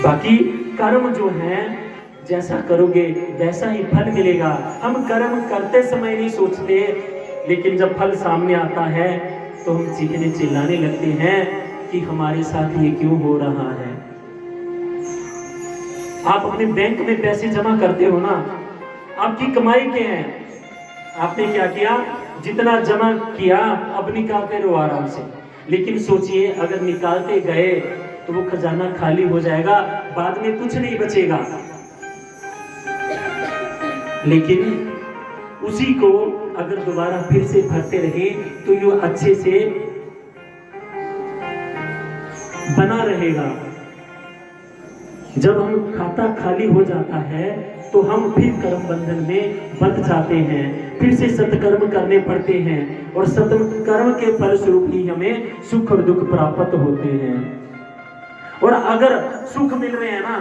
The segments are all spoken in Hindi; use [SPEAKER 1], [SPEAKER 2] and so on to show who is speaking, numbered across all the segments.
[SPEAKER 1] बाकी कर्म जो है जैसा करोगे वैसा ही फल मिलेगा। हम कर्म करते समय नहीं सोचते, लेकिन जब फल सामने आता है तो हम चीखने चिल्लाने लगते हैं कि हमारे साथ ये क्यों हो रहा है। आप अपने बैंक में पैसे जमा करते हो ना, आपकी कमाई के हैं, आपने क्या किया, जितना जमा किया अब निकालते रहो आराम से। लेकिन सोचिए अगर निकालते गए तो वो खजाना खाली हो जाएगा, बाद में कुछ नहीं बचेगा। लेकिन उसी को अगर दोबारा फिर से भरते रहे तो ये अच्छे से बना रहेगा। जब हम खाता खाली हो जाता है तो हम फिर कर्म बंधन में बंध जाते हैं, फिर से सत्कर्म करने पड़ते हैं और सत्कर्म के फलस्वरूप ही हमें सुख और दुख प्राप्त होते हैं। और अगर सुख मिल रहे हैं ना,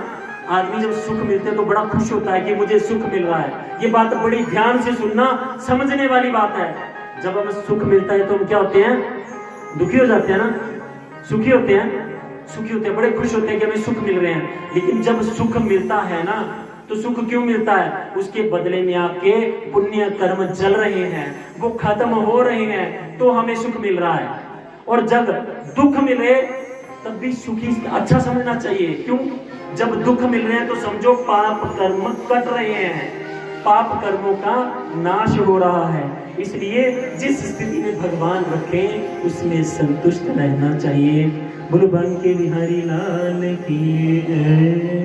[SPEAKER 1] आदमी जब सुख मिलते हैं तो बड़ा खुश होता है कि मुझे सुख मिल रहा है। ये बात बड़ी ध्यान से सुनना, समझने वाली बात है। जब हमें सुख मिलता है तो हम क्या होते हैं, दुखी हो जाते हैं ना, सुखी होते हैं, सुखी होते हैं, बड़े खुश होते हैं कि हमें सुख मिल रहे हैं। लेकिन जब सुख मिलता है ना तो सुख क्यों मिलता है, उसके बदले में आपके पुण्य कर्म चल रहे हैं, वो खत्म हो रहे हैं तो हमें सुख मिल रहा है। और जब दुख मिले तब भी सुखी अच्छा समझना चाहिए। क्यों, जब दुख मिल रहे हैं तो समझो पाप कर्म कट रहे हैं, पाप कर्मों का नाश हो रहा है। इसलिए जिस स्थिति में भगवान रखें उसमें संतुष्ट रहना चाहिए। बोलो बन के बिहारी लाल की जय।